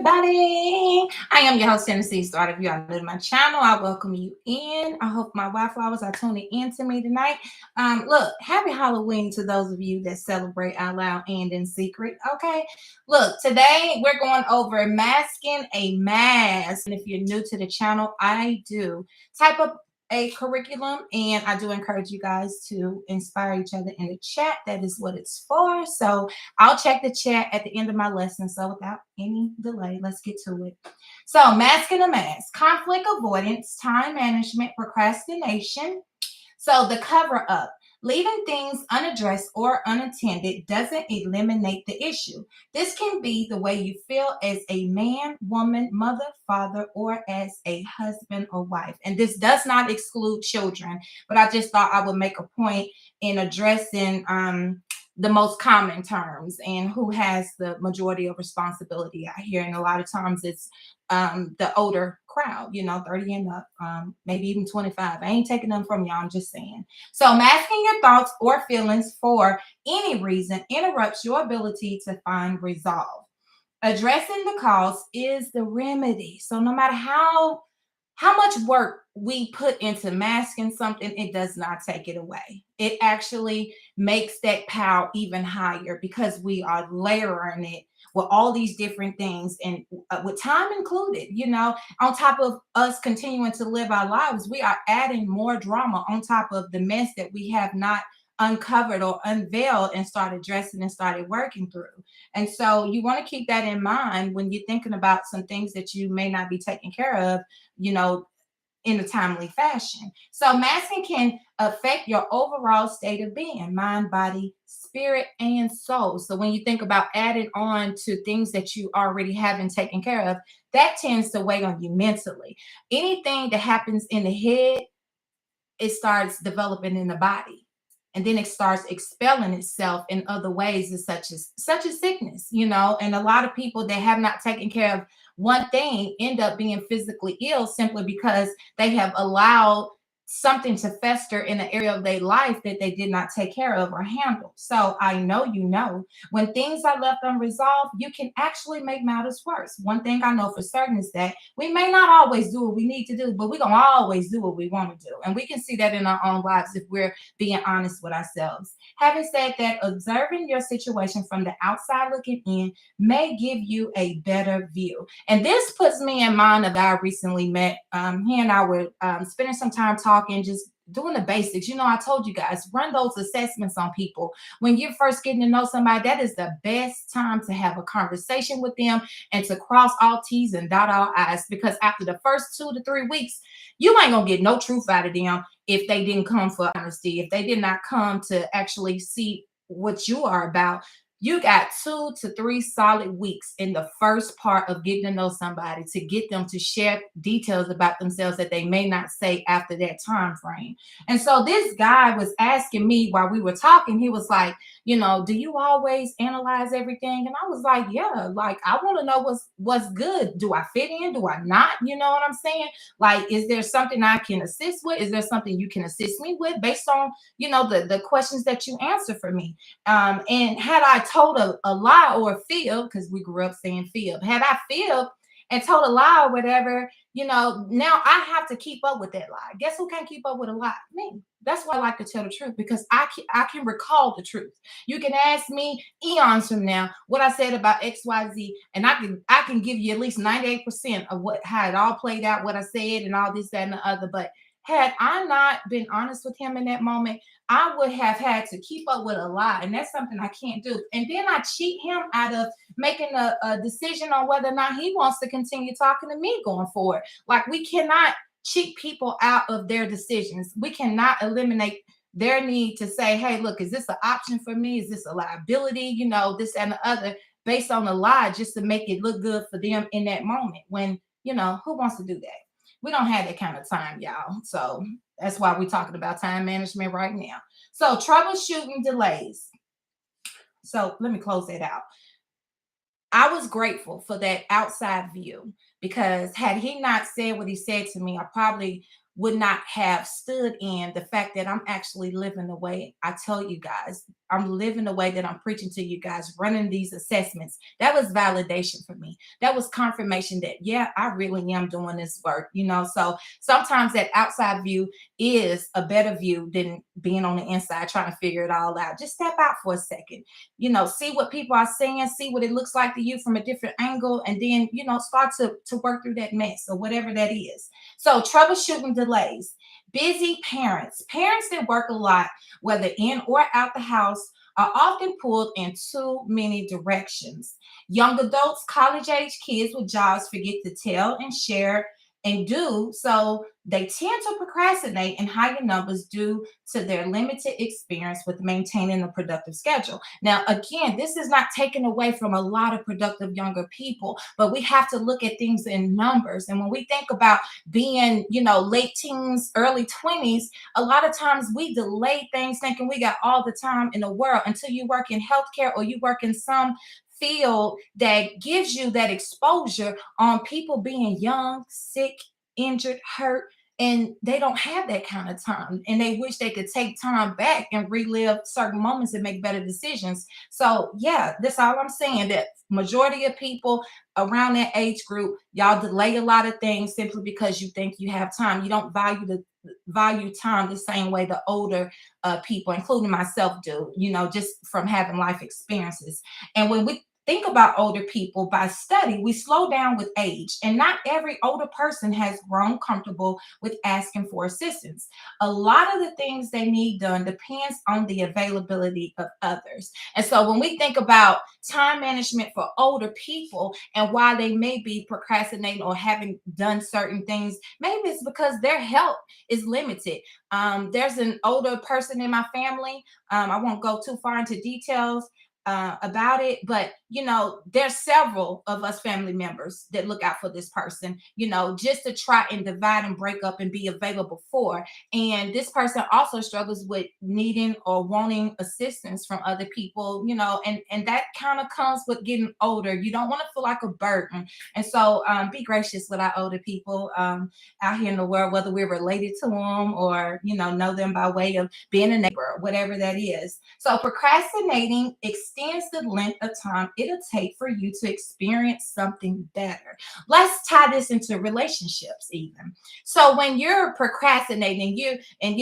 everybody. I am your host, Tennessee Starter. If you are new to my channel, I welcome you in. I hope my Wildflowers are tuning in to me tonight. Look, happy Halloween to those of you that celebrate out loud and in secret. Okay, look, today we're going over masking a mask. And if you're new to the channel, I do type up a curriculum, and I do encourage you guys to inspire each other in the chat. That is what it's for. So I'll check the chat at the end of my lesson. So without any delay, let's get to it. So masking a mask, conflict avoidance, time management, procrastination. So the cover up, leaving things unaddressed or unattended doesn't eliminate the issue. This can be the way you feel as a man, woman, mother, father, or as a husband or wife. And this does not exclude children, but I just thought I would make a point in addressing the most common terms and who has the majority of responsibility out here. And a lot of times it's the older crowd, 30 and up, maybe even 25. I ain't taking them from y'all. I'm just saying. So masking your thoughts or feelings for any reason interrupts your ability to find resolve. Addressing the cause is the remedy. So no matter how much work we put into masking something, it does not take it away. It actually makes that pile even higher because we are layering it with all these different things and with time included, on top of us continuing to live our lives, we are adding more drama on top of the mess that we have not uncovered or unveiled and started addressing and started working through. And so you want to keep that in mind when you're thinking about some things that you may not be taking care of, in a timely fashion. So masking can affect your overall state of being, mind, body, spirit, and soul. So when you think about adding on to things that you already haven't taken care of, that tends to weigh on you mentally. Anything that happens in the head, it starts developing in the body. And then it starts expelling itself in other ways, such as sickness, and a lot of people that have not taken care of one thing end up being physically ill simply because they have allowed something to fester in an area of their life that they did not take care of or handle. So I know when things are left unresolved, you can actually make matters worse. One thing I know for certain is that we may not always do what we need to do, but we're going to always do what we want to do. And we can see that in our own lives if we're being honest with ourselves. Having said that, observing your situation from the outside looking in may give you a better view. And this puts me in mind of I recently met. He and I were spending some time talking, just doing the basics. I told you guys, run those assessments on people. When you're first getting to know somebody, that is the best time to have a conversation with them and to cross all T's and dot all I's, because after the first 2 to 3 weeks, you ain't gonna get no truth out of them if they didn't come for honesty, if they did not come to actually see what you are about. You got 2 to 3 solid weeks in the first part of getting to know somebody to get them to share details about themselves that they may not say after that time frame. And so this guy was asking me while we were talking, he was like, do you always analyze everything? And I was like, yeah, like I want to know what's good. Do I fit in? Do I not? You know what I'm saying? Like, is there something I can assist with? Is there something you can assist me with based on, the questions that you answer for me? And had I told a lie or a fib, because we grew up saying fib, had I fibbed and told a lie or whatever, now I have to keep up with that lie. Guess who can't keep up with a lie? Me. That's why I like to tell the truth, because I can recall the truth. You can ask me eons from now what I said about XYZ, and I can give you at least 98% of how it all played out, what I said, and all this, that, and the other. But had I not been honest with him in that moment, I would have had to keep up with a lie, and that's something I can't do. And then I cheat him out of making a decision on whether or not he wants to continue talking to me going forward. Like, we cannot cheat people out of their decisions. We cannot eliminate their need to say, hey, look, is this an option for me? Is this a liability? This and the other, based on a lie, just to make it look good for them in that moment when, who wants to do that? We don't have that kind of time, y'all. So that's why we're talking about time management right now. So troubleshooting delays. So let me close that out. I was grateful for that outside view, because had he not said what he said to me, I probably would not have stood in the fact that I'm actually living the way I tell you guys. I'm living the way that I'm preaching to you guys, running these assessments. That was validation for me. That was confirmation that, yeah, I really am doing this work, you know. So sometimes that outside view is a better view than being on the inside trying to figure it all out. Just step out for a second, you know, see what people are saying, see what it looks like to you from a different angle, and then, you know, start to work through that mess or whatever that is. So troubleshooting delays. Busy parents, parents that work a lot, whether in or out the house, are often pulled in too many directions. Young adults, college age kids with jobs forget to tell and share and do, so they tend to procrastinate in higher numbers due to their limited experience with maintaining a productive schedule. Now, again, this is not taken away from a lot of productive younger people, but we have to look at things in numbers. And when we think about being, you know, late teens, early 20s, a lot of times we delay things thinking we got all the time in the world until you work in healthcare or you work in some field that gives you that exposure on people being young, sick, injured, hurt, and they don't have that kind of time, and they wish they could take time back and relive certain moments and make better decisions. So yeah, that's all I'm saying, that majority of people around that age group, y'all delay a lot of things simply because you think you have time. You don't value time the same way the older people, including myself, do, you know, just from having life experiences. And when we think about older people by study, we slow down with age, and not every older person has grown comfortable with asking for assistance. A lot of the things they need done depends on the availability of others. And so when we think about time management for older people and why they may be procrastinating or having done certain things, maybe it's because their help is limited. There's an older person in my family. I won't go too far into details about it, but you know, there's several of us family members that look out for this person, you know, just to try and divide and break up and be available for. And this person also struggles with needing or wanting assistance from other people, you know, and that kind of comes with getting older. You don't want to feel like a burden. And so be gracious with our older people out here in the world, whether we're related to them or, you know them by way of being a neighbor, whatever that is. So procrastinating extends the length of time it'll take for you to experience something better. Let's tie this into relationships even. So when you're procrastinating, you're in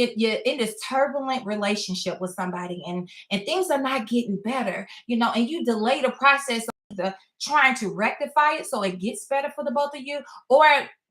this turbulent relationship with somebody, and things are not getting better, you know, and you delay the process of trying to rectify it so it gets better for the both of you, or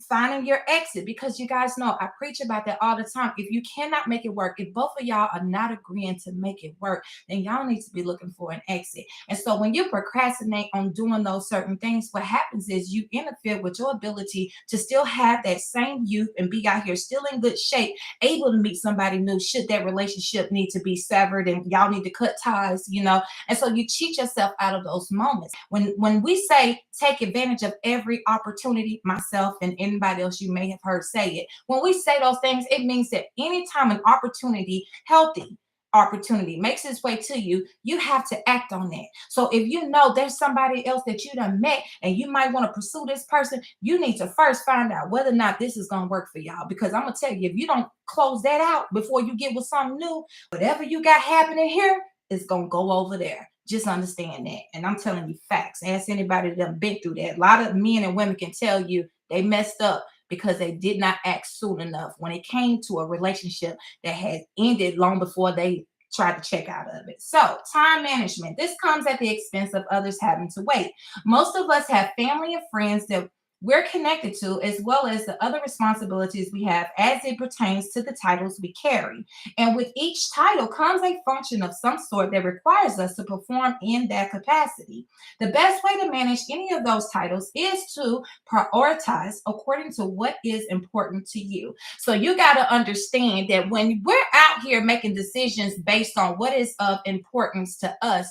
finding your exit, because you guys know I preach about that all the time. If you cannot make it work, if both of y'all are not agreeing to make it work, then y'all need to be looking for an exit. And so when you procrastinate on doing those certain things, what happens is you interfere with your ability to still have that same youth and be out here still in good shape, able to meet somebody new should that relationship need to be severed and y'all need to cut ties, you know. And so you cheat yourself out of those moments. When we say take advantage of every opportunity, myself and anybody else you may have heard say it, when we say those things, it means that anytime an opportunity, healthy opportunity, makes its way to you, you have to act on that. So if you know there's somebody else that you done met and you might want to pursue this person, you need to first find out whether or not this is going to work for y'all. Because I'm going to tell you, if you don't close that out before you get with something new, whatever you got happening here is going to go over there. Just understand that. And I'm telling you facts. Ask anybody that have been through that. A lot of men and women can tell you they messed up because they did not act soon enough when it came to a relationship that had ended long before they tried to check out of it. So, time management. This comes at the expense of others having to wait. Most of us have family and friends that we're connected to, as well as the other responsibilities we have as it pertains to the titles we carry. And with each title comes a function of some sort that requires us to perform in that capacity. The best way to manage any of those titles is to prioritize according to what is important to you. So you got to understand that when we're out here making decisions based on what is of importance to us,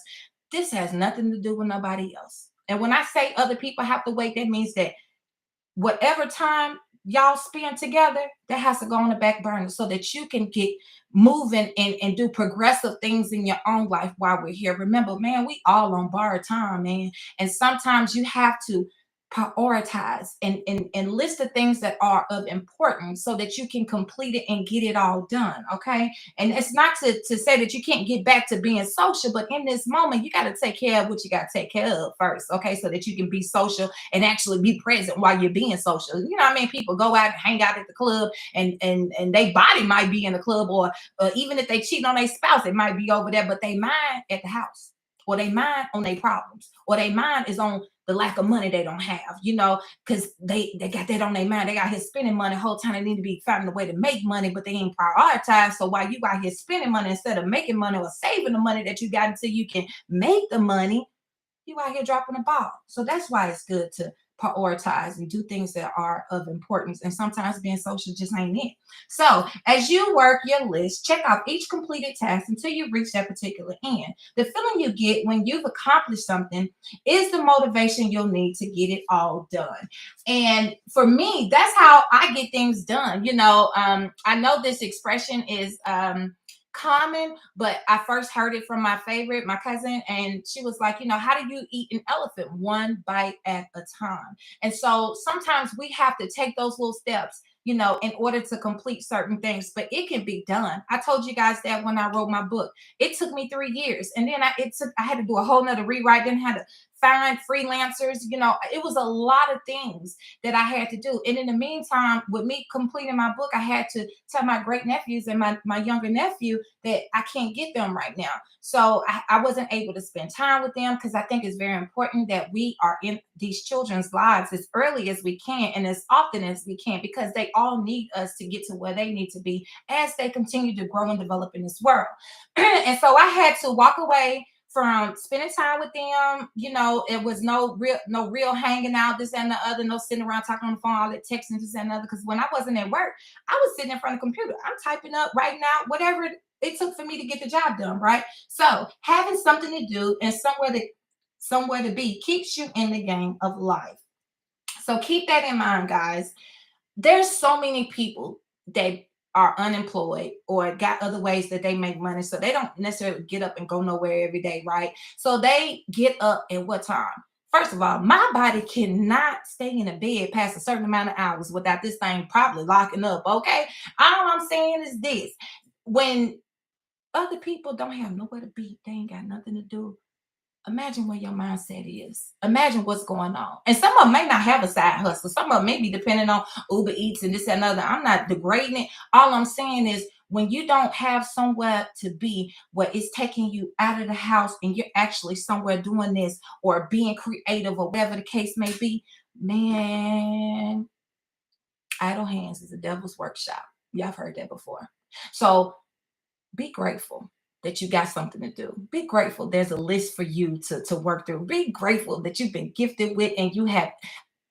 this has nothing to do with nobody else. And when I say other people have to wait, that means that whatever time y'all spend together, that has to go on the back burner so that you can get moving and do progressive things in your own life while we're here. Remember, man, we all on borrowed time, man. And sometimes you have to prioritize and list the things that are of importance so that you can complete it and get it all done. Okay. And it's not to say that you can't get back to being social, but in this moment, you got to take care of what you got to take care of first. Okay. So that you can be social and actually be present while you're being social. You know what I mean? People go out and hang out at the club and their body might be in the club, or even if they cheat on their spouse, it might be over there, but they mind at the house, or they mind on their problems, or they mind is on the lack of money they don't have, because they got that on their mind. They got here spending money the whole time. They need to be finding a way to make money, but they ain't prioritized. So while you out here spending money instead of making money or saving the money that you got until you can make the money, you out here dropping a ball. So that's why it's good to prioritize and do things that are of importance. And sometimes being social just ain't it. So as you work your list, check off each completed task until you reach that particular end. The feeling you get when you've accomplished something is the motivation you'll need to get it all done. And for me, that's how I get things done. I know this expression is common, but I first heard it from my cousin, and she was like, how do you eat an elephant? One bite at a time. And so sometimes we have to take those little steps, in order to complete certain things, but it can be done. I told you guys that when I wrote my book, it took me 3 years, and then I had to do a whole nother rewrite, then had to find freelancers. It was a lot of things that I had to do. And in the meantime, with me completing my book, I had to tell my great nephews and my younger nephew that I can't get them right now. So I wasn't able to spend time with them, because I think it's very important that we are in these children's lives as early as we can and as often as we can, because they all need us to get to where they need to be as they continue to grow and develop in this world. And so I had to walk away from spending time with them. It was no real hanging out, this and the other, no sitting around talking on the phone, all that texting, this and the other. Because when I wasn't at work, I was sitting in front of the computer. I'm typing up, writing out whatever it took for me to get the job done, right? So having something to do and somewhere to be keeps you in the game of life. So keep that in mind, guys. There's so many people that are unemployed or got other ways that they make money. So they don't necessarily get up and go nowhere every day, right? So they get up at what time? First of all, my body cannot stay in a bed past a certain amount of hours without this thing probably locking up. Okay. All I'm saying is this: when other people don't have nowhere to be, they ain't got nothing to do. Imagine where your mindset is. Imagine what's going on. And some of them may not have a side hustle. Some of them may be depending on Uber Eats and this and another. I'm not degrading it. All I'm saying is, when you don't have somewhere to be, where it's taking you out of the house and you're actually somewhere doing this or being creative or whatever the case may be, man, idle hands is a devil's workshop. Y'all have heard that before. So be grateful that you got something to do. Be grateful there's a list for you to work through. Be grateful that you've been gifted with and you have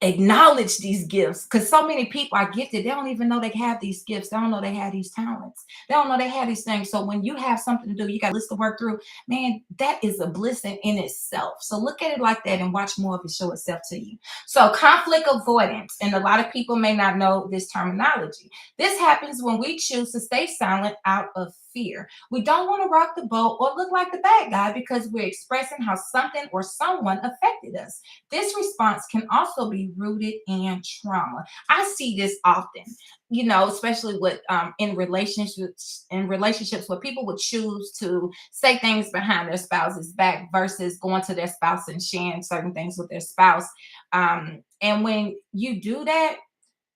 acknowledge these gifts, because so many people are gifted, they don't even know they have these gifts, they don't know they have these talents, they don't know they have these things. So when you have something to do, you got a list to work through, man, that is a blessing in itself. So look at it like that and watch more of it show itself to you. So conflict avoidance, and a lot of people may not know this terminology. This happens when we choose to stay silent out of fear. We don't want to rock the boat or look like the bad guy because we're expressing how something or someone affected us. This response can also be rooted in trauma. I see this often, especially with in relationships where people would choose to say things behind their spouse's back versus going to their spouse and sharing certain things with their spouse. And when you do that,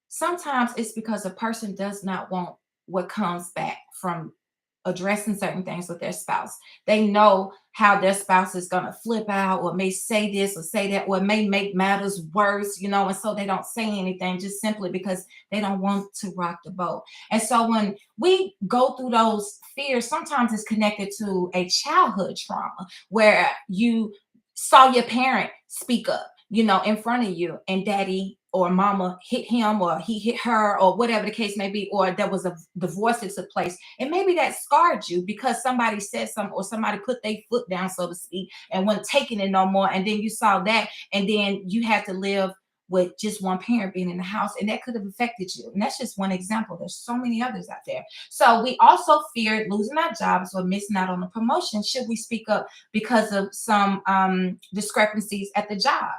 sometimes it's because a person does not want what comes back from addressing certain things with their spouse. They know how their spouse is going to flip out or may say this or say that, or may make matters worse, and so they don't say anything just simply because they don't want to rock the boat. And so when we go through those fears, sometimes it's connected to a childhood trauma where you saw your parent speak up, in front of you, and daddy or mama hit him or he hit her or whatever the case may be, or there was a divorce that took place. And maybe that scarred you because somebody said something or somebody put their foot down, so to speak, and wasn't taking it no more. And then you saw that, and then you had to live with just one parent being in the house, and that could have affected you. And that's just one example. There's so many others out there. So we also feared losing our jobs or missing out on a promotion should we speak up because of some discrepancies at the job.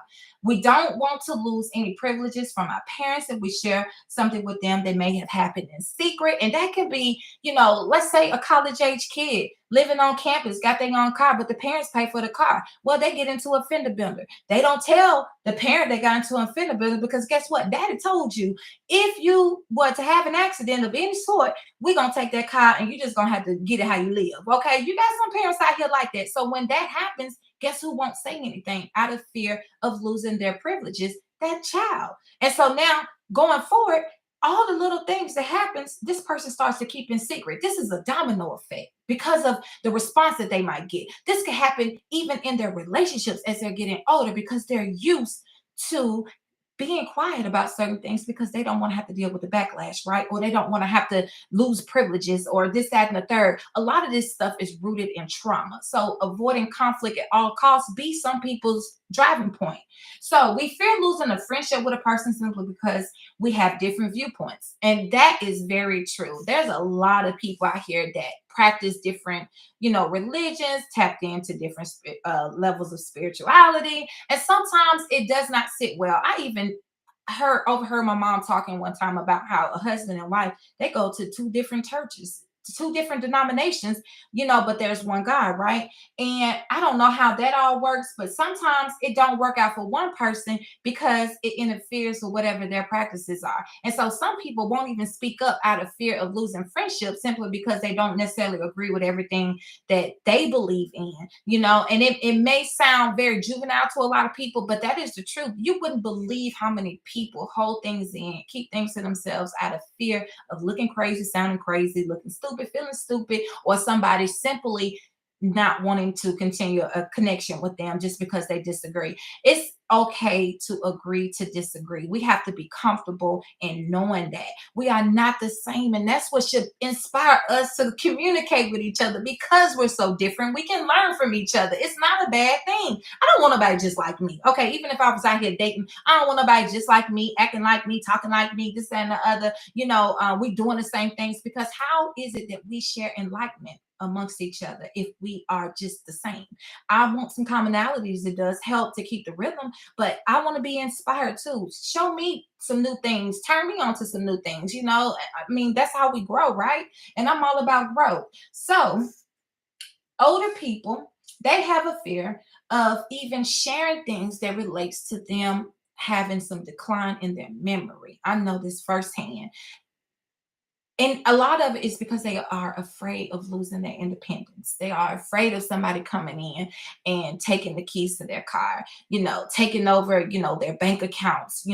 We don't want to lose any privileges from our parents if we share something with them that may have happened in secret. And that could be, let's say a college age kid living on campus, got their own car, but the parents pay for the car. Well, they get into a fender bender. They don't tell the parent they got into a fender bender because guess what? Daddy told you if you were to have an accident of any sort, we're going to take that car and you just going to have to get it how you live. Okay. You got some parents out here like that. So when that happens, guess who won't say anything out of fear of losing their privileges? That child. And so now going forward, all the little things that happens, this person starts to keep in secret. This is a domino effect because of the response that they might get. This could happen even in their relationships as they're getting older because they're used to being quiet about certain things because they don't want to have to deal with the backlash, right? Or they don't want to have to lose privileges or this, that, and the third. A lot of this stuff is rooted in trauma. So avoiding conflict at all costs be some people's driving point. So we fear losing a friendship with a person simply because we have different viewpoints. And that is very true. There's a lot of people out here that practice different, religions, tapped into different levels of spirituality. And sometimes it does not sit well. I even overheard my mom talking one time about how a husband and wife, they go to two different churches, two different denominations, but there's one God, right? And I don't know how that all works, but sometimes it don't work out for one person because it interferes with whatever their practices are. And so some people won't even speak up out of fear of losing friendship simply because they don't necessarily agree with everything that they believe in, and it may sound very juvenile to a lot of people, but that is the truth. You wouldn't believe how many people hold things in, keep things to themselves out of fear of looking crazy, sounding crazy, looking stupid, feeling stupid, or somebody simply not wanting to continue a connection with them just because they disagree. It's okay to agree to disagree. We have to be comfortable in knowing that we are not the same. And that's what should inspire us to communicate with each other because we're so different. We can learn from each other. It's not a bad thing. I don't want nobody just like me. Okay. Even if I was out here dating, I don't want nobody just like me, acting like me, talking like me, this and the other. We doing the same things because how is it that we share enlightenment amongst each other if we are just the same? I want some commonalities. It does help to keep the rhythm, but I want to be inspired too. Show me some new things, turn me on to some new things. I mean, that's how we grow, right? And I'm all about growth. So older people, they have a fear of even sharing things that relates to them having some decline in their memory. I know this firsthand. And a lot of it is because they are afraid of losing their independence. They are afraid of somebody coming in and taking the keys to their car, taking over, their bank accounts,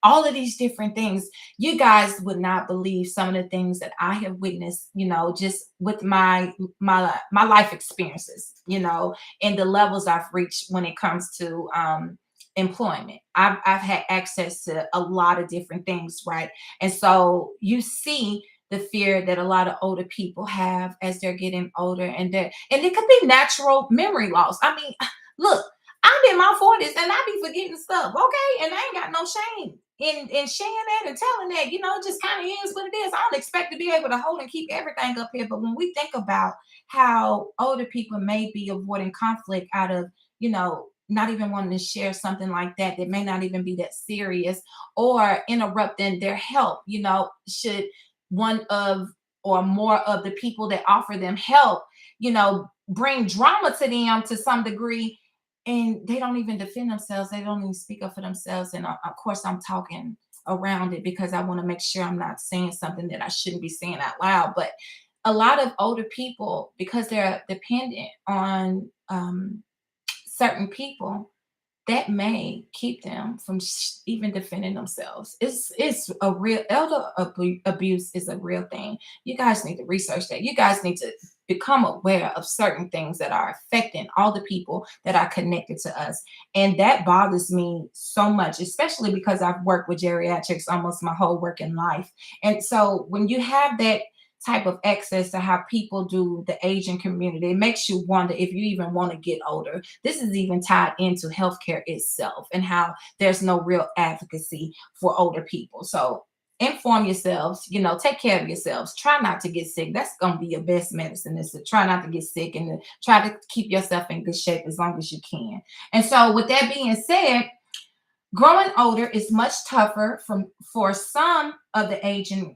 all of these different things. You guys would not believe some of the things that I have witnessed, just with my life experiences, and the levels I've reached when it comes to employment. I've had access to a lot of different things, right? And so you see the fear that a lot of older people have as they're getting older, and it could be natural memory loss. I mean, look, I'm in my 40s and I be forgetting stuff, okay? And I ain't got no shame in sharing that and telling that, it just kind of is what it is. I don't expect to be able to hold and keep everything up here. But when we think about how older people may be avoiding conflict out of, not even wanting to share something like that may not even be that serious, or interrupting their help, should one of or more of the people that offer them help, bring drama to them to some degree, and they don't even defend themselves. They don't even speak up for themselves. And of course, I'm talking around it because I want to make sure I'm not saying something that I shouldn't be saying out loud. But a lot of older people, because they're dependent on certain people, that may keep them from even defending themselves. It's a real abuse is a real thing. You guys need to research that. You guys need to become aware of certain things that are affecting all the people that are connected to us. And that bothers me so much, especially because I've worked with geriatrics almost my whole working life. And so when you have that type of access to how people do the aging community. It makes you wonder if you even want to get older. This is even tied into healthcare itself and how there's no real advocacy for older people. So inform yourselves, take care of yourselves. Try not to get sick. That's going to be your best medicine, is to try not to get sick and to try to keep yourself in good shape as long as you can. And so with that being said, growing older is much tougher for some of the aging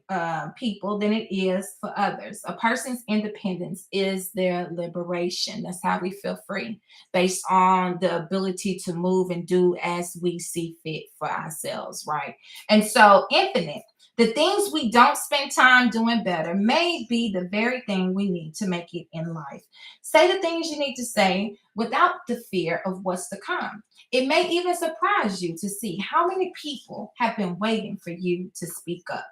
people than it is for others. A person's independence is their liberation. That's how we feel free, based on the ability to move and do as we see fit for ourselves, right? And so, infinite. The things we don't spend time doing better may be the very thing we need to make it in life. Say the things you need to say without the fear of what's to come. It may even surprise you to see how many people have been waiting for you to speak up.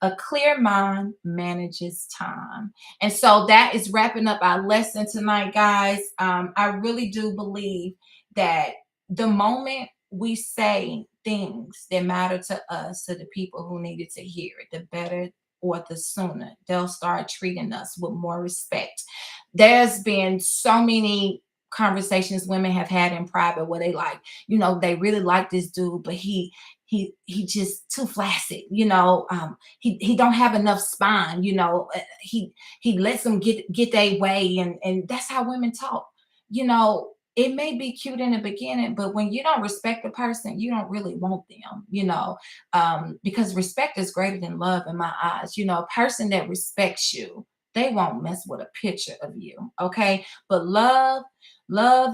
A clear mind manages time. And so that is wrapping up our lesson tonight, guys. I really do believe that the moment we say things that matter to us, to the people who needed to hear it, the better or the sooner they'll start treating us with more respect. There's been so many conversations women have had in private where they like, they really like this dude, but he just too flaccid, he don't have enough spine, he lets them get their way, and that's how women talk. It may be cute in the beginning, but when you don't respect the person, you don't really want them, because respect is greater than love in my eyes. A person that respects you, they won't mess with a picture of you, okay? But love,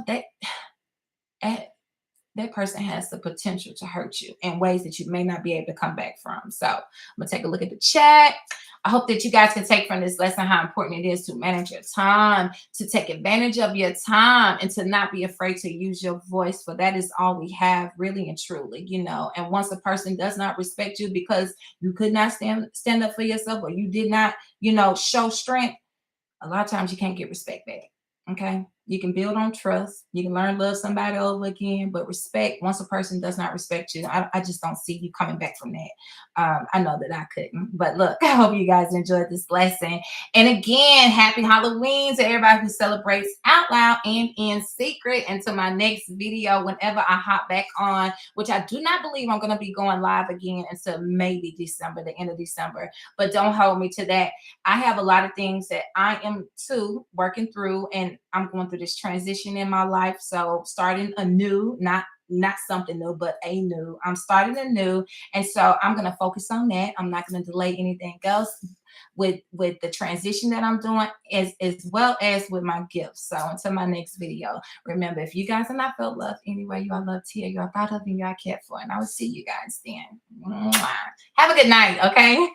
that person has the potential to hurt you in ways that you may not be able to come back from. So I'm gonna take a look at the chat. I hope that you guys can take from this lesson how important it is to manage your time, to take advantage of your time, and to not be afraid to use your voice, for that is all we have, really and truly. And once a person does not respect you because you could not stand up for yourself, or you did not, show strength, a lot of times you can't get respect back. Okay. You can build on trust. You can learn to love somebody over again, but respect, once a person does not respect you, I just don't see you coming back from that. I know that I couldn't, but look, I hope you guys enjoyed this lesson. And again, happy Halloween to everybody who celebrates out loud and in secret. And to my next video, whenever I hop back on, which I do not believe I'm going to be going live again until maybe December, the end of December, but don't hold me to that. I have a lot of things that I am too working through, and I'm going through this transition in my life. So starting anew, not something new, but anew. I'm starting anew. And so I'm going to focus on that. I'm not going to delay anything else with the transition that I'm doing, as well as with my gifts. So until my next video, remember, if you guys are not felt loved anyway, you are loved here, you are thought of, and you are cared for. And I will see you guys then. Mwah. Have a good night, okay?